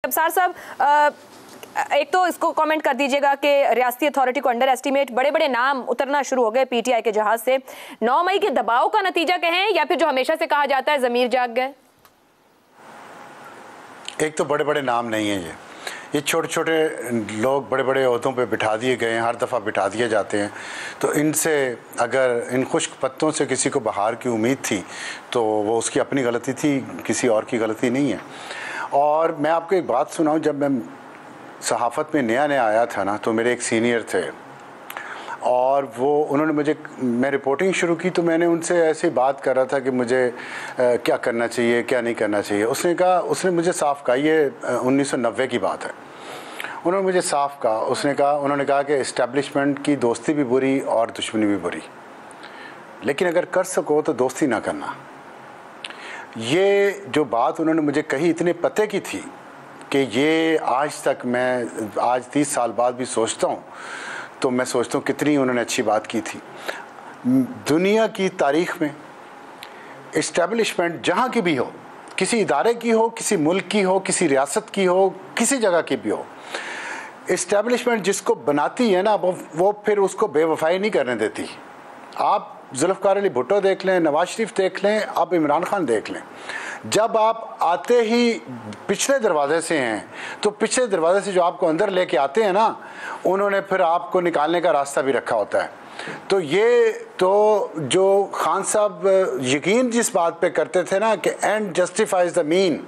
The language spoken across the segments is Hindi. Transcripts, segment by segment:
अब्सार साहब, एक तो इसको कमेंट कर दीजिएगा कि रियासती अथॉरिटी को अंडर एस्टिमेट, बड़े बड़े नाम उतरना शुरू हो गए पीटीआई के जहाज से। 9 मई के दबाव का नतीजा कहें या फिर जो हमेशा से कहा जाता है ज़मीर जाग गए? एक तो बड़े बड़े नाम नहीं है, ये छोटे छोटे लोग बड़े बड़े ओहदों पे बिठा दिए गए हैं, हर दफ़ा बिठा दिए जाते हैं। तो इनसे अगर इन खुश्क पत्तों से किसी को बहार की उम्मीद थी तो वो उसकी अपनी गलती थी, किसी और की गलती नहीं है। और मैं आपको एक बात सुनाऊं, जब मैं सहाफ़त में नया नया आया था ना, तो मेरे एक सीनियर थे और मैं रिपोर्टिंग शुरू की तो मैंने उनसे ऐसी बात कर रहा था कि मुझे क्या करना चाहिए क्या नहीं करना चाहिए। उसने मुझे साफ कहा, ये 1990 की बात है, उन्होंने मुझे साफ कहा, उन्होंने कहा कि इस्टेब्लिशमेंट की दोस्ती भी बुरी और दुश्मनी भी बुरी, लेकिन अगर कर सको तो दोस्ती ना करना। ये जो बात उन्होंने मुझे कही इतने पते की थी कि ये आज तक मैं आज 30 साल बाद भी सोचता हूँ तो मैं सोचता हूँ कितनी उन्होंने अच्छी बात की थी। दुनिया की तारीख़ में इस्टेब्लिशमेंट जहाँ की भी हो, किसी इदारे की हो, किसी मुल्क की हो, किसी रियासत की हो, किसी जगह की भी हो, इस्टेब्लिशमेंट जिसको बनाती है ना वो फिर उसको बेवफाई नहीं करने देती। आप जुल्फ़िकार अली भुट्टो देख लें, नवाज शरीफ देख लें, आप इमरान खान देख लें, जब आप आते ही पिछले दरवाजे से हैं तो पिछले दरवाजे से जो आपको अंदर लेके आते हैं ना, उन्होंने फिर आपको निकालने का रास्ता भी रखा होता है। तो ये तो जो खान साहब यकीन जिस बात पे करते थे ना कि एंड जस्टिफाइज द मीन,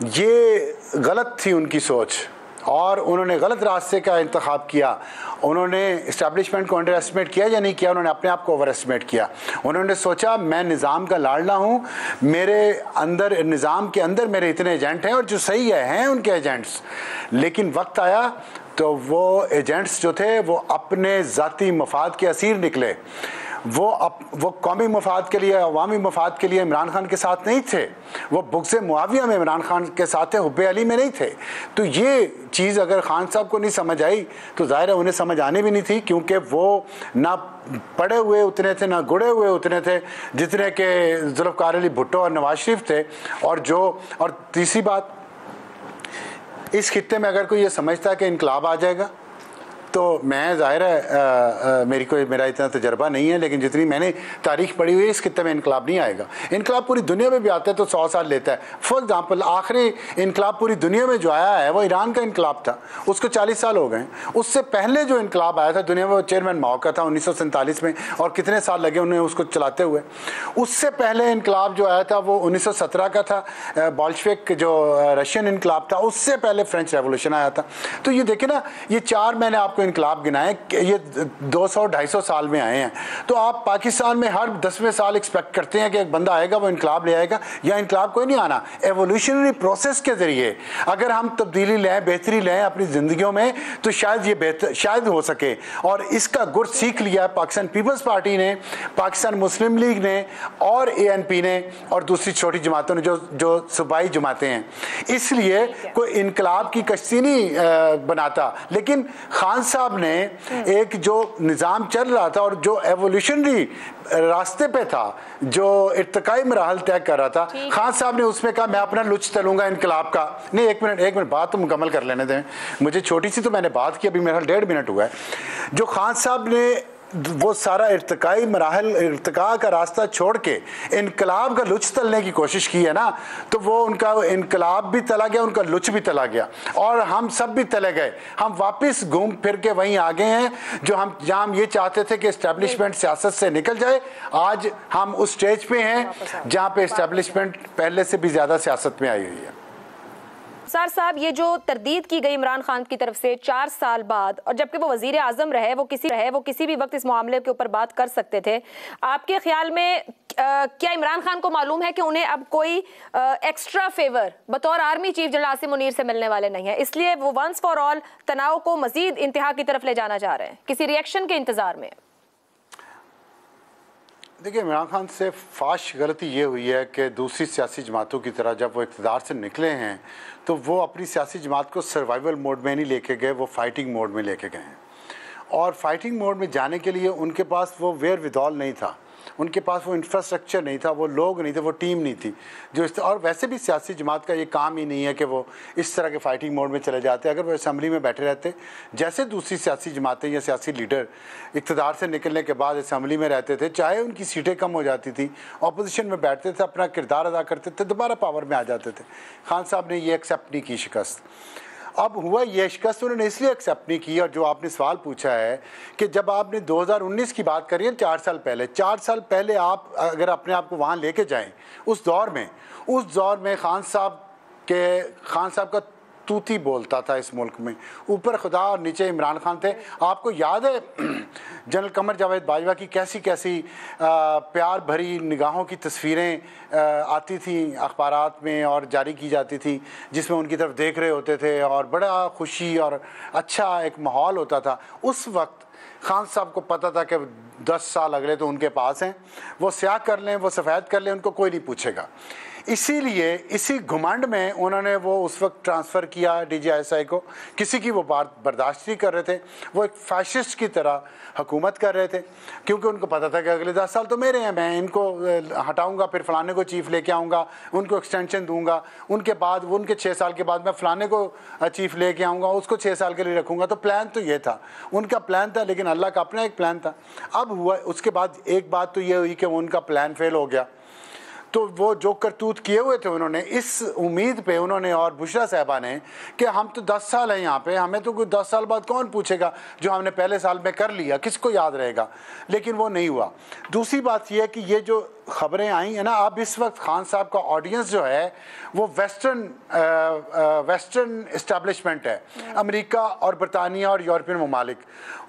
ये गलत थी उनकी सोच और उन्होंने गलत रास्ते का इंतखाब किया। उन्होंने इस्टेब्लिशमेंट को अंडर एस्टिमेट किया या नहीं किया, उन्होंने अपने आप को ओवर एस्टिमेट किया। उन्होंने सोचा मैं निज़ाम का लाडला हूँ, मेरे अंदर निज़ाम के अंदर मेरे इतने एजेंट हैं और जो सही हैं उनके एजेंट्स। लेकिन वक्त आया तो वो एजेंट्स जो थे वो अपने ज़ाती मफाद के असीर निकले। वो कौमी मफाद के लिए, अवामी मफाद के लिए इमरान खान के साथ नहीं थे, वो बुग़्ज़ मुआविया में इमरान खान के साथ थे, हुब्बे अली में नहीं थे। तो ये चीज़ अगर खान साहब को नहीं समझ आई तो ज़ाहिर है उन्हें समझ आने भी नहीं थी, क्योंकि वो ना पढ़े हुए उतने थे ना गुड़े हुए उतने थे जितने के जुल्फ़िकार अली भुट्टो और नवाज शरीफ थे। और तीसरी बात, इस खित्ते में अगर कोई ये समझता है कि इनकलाब आ जाएगा तो मैं ज़ाहिर है मेरा इतना तजर्बा नहीं है, लेकिन जितनी मैंने तारीख पढ़ी हुई है इस खित्ते में इनकलाब नहीं आएगा। इनकलाब पूरी दुनिया में भी आता है तो 100 साल लेता है। फॉर एग्ज़ाम्पल आखिरी इनकलाब पूरी दुनिया में जो आया है वो ईरान का इनकलाब था, उसको 40 साल हो गए। उससे पहले जो इनकलाब आया था दुनिया में वो चेयरमैन माओ का था 1947 में, और कितने साल लगे उन्हें उसको चलाते हुए। उससे पहले इनकलाब जो आया था वो 1917 का था, बोल्शेविक जो रशियन इनकलाब था। उससे पहले फ्रेंच रेवोल्यूशन आया था। तो ये देखे ना, ये 4 मैंने आपको इनकलाब गिनाए, ये 200-250 साल में आए हैं। तो आप पाकिस्तान में हर 10वें साल एक्सपेक्ट करते हैं कि एक बंदा आएगा वो इनकलाब ले आएगा, या इनकलाब कोई नहीं आना। एवोल्यूशनरी प्रोसेस के ज़रिए अगर हम तब्दीली लें, बेहतरी लें अपनी ज़िंदगियों में तो शायद ये बेहतर शायद हो सके। और इसका गुर सीख लिया पाकिस्तान पीपल्स पार्टी ने, पाकिस्तान मुस्लिम लीग ने और ANP ने और दूसरी छोटी जमातों ने जो सूबाई जमातें हैं। इसलिए कोई इनकलाब की कश्ती नहीं बनाता, लेकिन खान साहब ने एक जो निज़ाम चल रहा था और जो एवोल्यूशनरी रास्ते पे था, जो इर्तिकाई मराहल तय कर रहा था, खान साहब ने उसमें कहा मैं अपना लुच तलूंगा इनकलाब का। नहीं, एक मिनट बात तो मुकम्मल कर लेने दें मुझे, छोटी सी तो मैंने बात की, अभी मेरा 1.5 मिनट हुआ है। जो खान साहब ने वो सारा इर्तिकाई मराहल, इर्तिका का रास्ता छोड़ के इनकलाब का लुच तलने की कोशिश की है ना, तो वो उनका इनकलाब भी तला गया, उनका लुच भी तला गया और हम सब भी तले गए। हम वापस घूम फिर के वहीं आ गए हैं जहाँ हम ये चाहते थे कि इस्टेब्लिशमेंट सियासत से निकल जाए। आज हम उस स्टेज पे हैं जहाँ पे इस्टेब्लिशमेंट पहले से भी ज़्यादा सियासत में आई हुई है। अब्सार साहब, ये जो तरदीद की गई इमरान खान की तरफ से 4 साल बाद, और जबकि वो वजीर आजम रहे, वो किसी भी वक्त इस मामले के ऊपर बात कर सकते थे, आपके ख्याल में क्या इमरान खान को मालूम है कि उन्हें अब कोई एक्स्ट्रा फेवर बतौर army chief general Asim Munir से मिलने वाले नहीं है, इसलिए वो वंस फॉर ऑल तनाव को मजीद इंतहा की तरफ ले जाना चाह रहे हैं, किसी रिएक्शन के इंतजार में? देखिए, इमरान खान से फाश गलती ये हुई है कि दूसरी सियासी जमातों की तरह जब वो इक़्तिदार से निकले हैं तो वो अपनी सियासी जमात को सर्वाइवल मोड में नहीं लेके गए, वो फाइटिंग मोड में लेके गए हैं। और फाइटिंग मोड में जाने के लिए उनके पास वो वेयर विदॉल नहीं था। उनके पास वो इंफ्रास्ट्रक्चर नहीं था, वो लोग नहीं थे, वो टीम नहीं थी जो और वैसे भी सियासी जमात का ये काम ही नहीं है कि वो इस तरह के फाइटिंग मोड में चले जाते। अगर वो असम्बली में बैठे रहते जैसे दूसरी सियासी जमातें या सियासी लीडर इक़्तिदार से निकलने के बाद असम्बली में रहते थे, चाहे उनकी सीटें कम हो जाती थी, अपोजिशन में बैठते थे, अपना किरदार अदा करते थे, दोबारा पावर में आ जाते थे। खान साहब ने ये एक्सेप्ट नहीं की शिकस्त। अब हुआ ये शिकस्त उन्होंने इसलिए एक्सेप्ट नहीं की, और जो आपने सवाल पूछा है कि जब आपने 2019 की बात करी है, 4 साल पहले आप अगर अपने आप को वहाँ लेके जाएं उस दौर में खान साहब का तूती बोलता था इस मुल्क में, ऊपर खुदा और नीचे इमरान खान थे। आपको याद है जनरल कमर जावेद बाजवा की कैसी कैसी प्यार भरी निगाहों की तस्वीरें आती थी अखबारात में और जारी की जाती थी, जिसमें उनकी तरफ देख रहे होते थे और बड़ा खुशी और अच्छा एक माहौल होता था। उस वक्त खान साहब को पता था कि 10 साल अगले तो उनके पास हैं, वो स्याह कर लें, वो सफ़ेद कर लें, उनको कोई नहीं पूछेगा। इसीलिए इसी घुमंड में उन्होंने वो उस वक्त ट्रांसफ़र किया DGISI को। किसी की वो बात बर्दाश्त नहीं कर रहे थे, वो एक फैशिस्ट की तरह हुकूमत कर रहे थे, क्योंकि उनको पता था कि अगले 10 साल तो मेरे हैं, मैं इनको हटाऊंगा, फिर फलाने को चीफ लेके आऊँगा, उनको एक्सटेंशन दूंगा, उनके बाद उनके 6 साल के बाद मैं फलाने को चीफ लेके आऊँगा, उसको 6 साल के लिए रखूँगा। तो प्लान तो ये था, उनका प्लान था, लेकिन अल्लाह का अपना एक प्लान था। अब हुआ उसके बाद एक बात तो ये हुई कि उनका प्लान फेल हो गया, तो वो जो करतूत किए हुए थे उन्होंने इस उम्मीद पे उन्होंने और बुशरा साहबा ने कि हम तो 10 साल हैं यहाँ पे, हमें तो कोई 10 साल बाद कौन पूछेगा, जो हमने पहले साल में कर लिया किसको याद रहेगा। लेकिन वो नहीं हुआ। दूसरी बात यह है कि ये जो खबरें आई हैं ना, अब इस वक्त खान साहब का ऑडियंस जो है वो वेस्टर्न इस्टेब्लिशमेंट है, अमेरिका और बरतानिया और यूरोपियन ममालिक,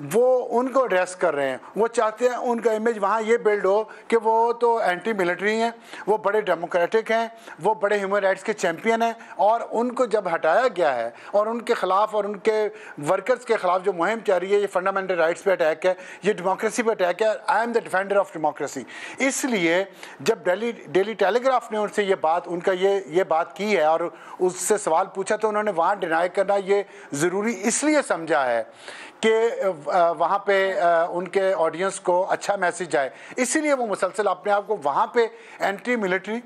वो उनको एड्रेस कर रहे हैं। वो चाहते हैं उनका इमेज वहाँ ये बिल्ड हो कि वो तो एंटी मिलिट्री हैं, वो बड़े डेमोक्रेटिक हैं, वो बड़े ह्यूमन राइट्स के चैम्पियन हैं। और उनको जब हटाया गया है और उनके ख़िलाफ़ और उनके वर्कर्स के ख़िलाफ़ जो मुहिम चल रही है, ये फंडामेंटल राइट्स पे अटैक है, ये डेमोक्रेसी पे अटैक है, I am the defender of democracy. इसलिए जब डेली टेलीग्राफ ने उनसे ये बात ये बात की है और उससे सवाल पूछा, तो उन्होंने वहाँ डिनाई करना ये ज़रूरी इसलिए समझा है कि वहाँ पे उनके ऑडियंस को अच्छा मैसेज जाए, इसीलिए वो मुसलसल अपने आप को वहाँ पे एंटी मिलिट्री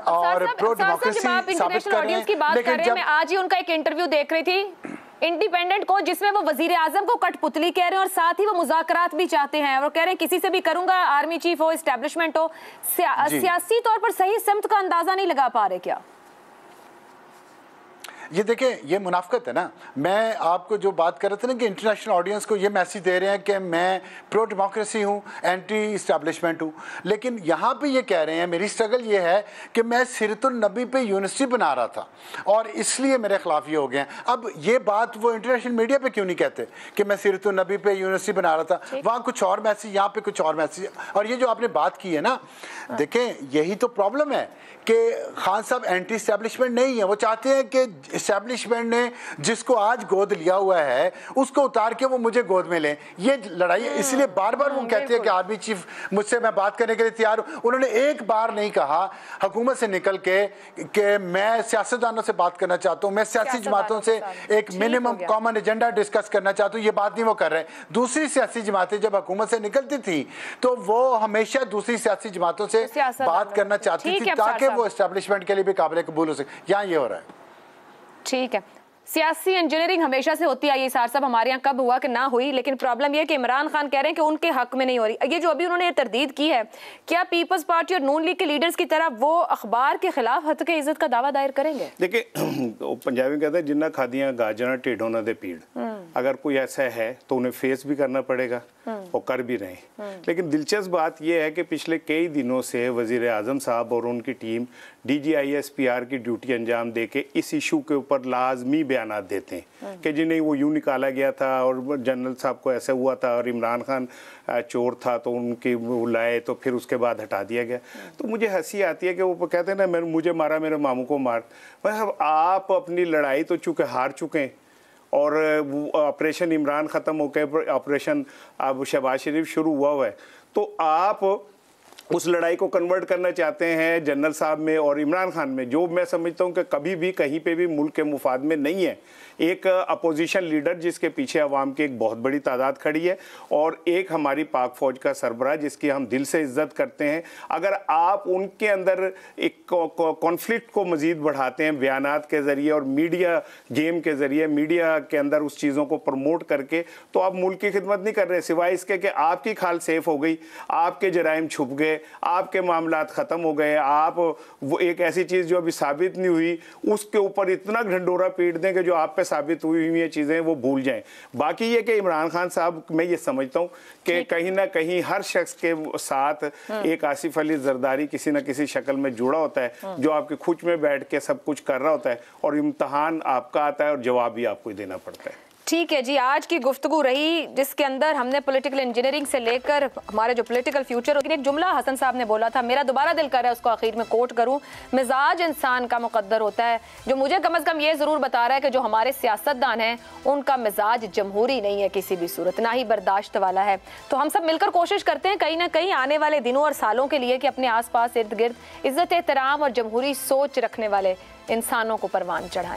और प्रो डेमोक्रेसी साबित कर रहे हैं। लेकिन जब मैं आज ही उनका एक इंटरव्यू देख रही थी इंडिपेंडेंट को, जिसमें वो वजीर आजम को कठपुतली कह रहे हैं और साथ ही वो मुज़ाकरात भी चाहते हैं और कह रहे हैं किसी से भी करूंगा, आर्मी चीफ हो, एस्टेब्लिशमेंट हो। सियासी तौर पर सही सिमत का अंदाजा नहीं लगा पा रहे क्या? ये देखें, ये मुनाफकत है ना। मैं आपको जो बात कर रहे थे ना कि इंटरनेशनल ऑडियंस को ये मैसेज दे रहे हैं कि मैं प्रो डेमोक्रेसी हूँ, एंटी इस्टेब्लिशमेंट हूँ, लेकिन यहाँ पे ये कह रहे हैं मेरी स्ट्रगल ये है कि मैं सीरतुन नबी पे यूनिवर्सिटी बना रहा था और इसलिए मेरे खिलाफ ये हो गए हैं। अब ये बात वो इंटरनेशनल मीडिया पे क्यों नहीं कहते कि मैं सीरतुन नबी पे यूनिवर्सिटी बना रहा था, वहाँ कुछ और मैसेज, यहाँ पे कुछ और मैसेज। और ये जो आपने बात की है ना, देखें यही तो प्रॉब्लम है कि खान साहब एंटी इस्टेब्लिशमेंट नहीं है। वो चाहते हैं कि इस्टेब्लिशमेंट ने जिसको आज गोद लिया हुआ है उसको उतार के वो मुझे गोद में लें। ये लड़ाई है, इसलिए बार बार वो कहते हैं कि आर्मी चीफ मुझसे मैं बात करने के लिए तैयार हूँ। उन्होंने एक बार नहीं कहा हुकूमत से निकल के कि मैं सियासतदानों से बात करना चाहता हूँ, मैं सियासी जमातों से एक मिनिमम कॉमन एजेंडा डिस्कस करना चाहता हूँ, ये बात नहीं वो कर रहे हैं। दूसरी सियासी जमातें जब हुकूमत से निकलती थी तो वो हमेशा दूसरी सियासी जमातों से बात करना चाहती थी ताकि वो एस्टेब्लिशमेंट के लिए भी काबिल कबूल हो सके। यहाँ ये हो रहा है। ठीक है, सियासी इंजीनियरिंग हमेशा से होती आई है सार साहब, हमारे यहाँ कब हुआ कि ना हुई, लेकिन प्रॉब्लम यह है कि इमरान खान कह रहे हैं कि उनके हक में नहीं हो रही। ये जो अभी उन्होंने तरदीद की है, क्या पीपल्स पार्टी और नून लीग के लीडर्स की तरह वो अखबार के खिलाफ हत्क इज्जत का दावा दायर करेंगे? देखिए, पंजाबी कहते हैं जिन्ना खादियां गाजर ढिड होना दे पीड़। अगर कोई ऐसा है तो उन्हें फेस भी करना पड़ेगा और कर भी रहे हैं। लेकिन दिलचस्प बात यह है कि पिछले कई दिनों से वजीर आजम साहब और उनकी टीम DGISPR की ड्यूटी अंजाम दे के इस इशू के ऊपर लाजमी बयान देते हैं कि जी नहीं वो यूँ निकाला गया था और जनरल साहब को ऐसा हुआ था और इमरान खान चोर था तो उनके वो लाए तो फिर उसके बाद हटा दिया गया। तो मुझे हंसी आती है कि वो कहते हैं ना मुझे मारा मेरे मामू को मार। मतलब आप अपनी लड़ाई तो चूँकि हार चुके हैं और ऑपरेशन इमरान ख़त्म हो गए, ऑपरेशन अब शहबाज शरीफ शुरू हुआ है, तो आप उस लड़ाई को कन्वर्ट करना चाहते हैं जनरल साहब में और इमरान खान में, जो मैं समझता हूं कि कभी भी कहीं पे भी मुल्क के मुफाद में नहीं है। एक अपोजिशन लीडर जिसके पीछे अवाम की एक बहुत बड़ी तादाद खड़ी है और एक हमारी पाक फौज का सरबराह जिसकी हम दिल से इज्जत करते हैं। अगर आप उनके अंदर एक कॉन्फ्लिक्ट को मजीद बढ़ाते हैं बयानात के ज़रिए और मीडिया गेम के ज़रिए, मीडिया के अंदर उस चीज़ों को प्रमोट करके, तो आप मुल्क की खिदमत नहीं कर रहे, सिवाय इसके कि आपकी खाल सेफ हो गई, आपके जराइम छुप गए, आपके मामलात ख़त्म हो गए, आप वो एक ऐसी चीज़ जो अभी साबित नहीं हुई उसके ऊपर इतना ढंडोरा पीट दें कि जो आप पे साबित हुई हुई ये चीज़ें वो भूल जाएं। बाकी ये कि इमरान खान साहब, मैं ये समझता हूँ कि कहीं ना कहीं हर शख्स के साथ एक आसिफ अली जरदारी किसी न किसी शक्ल में जुड़ा होता है जो आपके खुच में बैठ के सब कुछ कर रहा होता है और इम्तहान आपका आता है और जवाब भी आपको ही देना पड़ता है। ठीक है जी, आज की गुफ्तगू रही जिसके अंदर हमने पॉलिटिकल इंजीनियरिंग से लेकर हमारे जो पॉलिटिकल फ्यूचर, एक जुमला हसन साहब ने बोला था, मेरा दोबारा दिल कर रहा है उसको आखिर में कोट करूं, मिजाज इंसान का मुकद्दर होता है, जो मुझे कम अज़ कम ये ज़रूर बता रहा है कि जो हमारे सियासतदान हैं उनका मिजाज जमहूरी नहीं है किसी भी सूरत, ना ही बर्दाश्त वाला है। तो हम सब मिलकर कोशिश करते हैं कहीं ना कहीं आने वाले दिनों और सालों के लिए कि अपने आस पास इर्द गिर्द इज़्ज़त एहतराम और जमहूरी सोच रखने वाले इंसानों को परवान चढ़ाएं।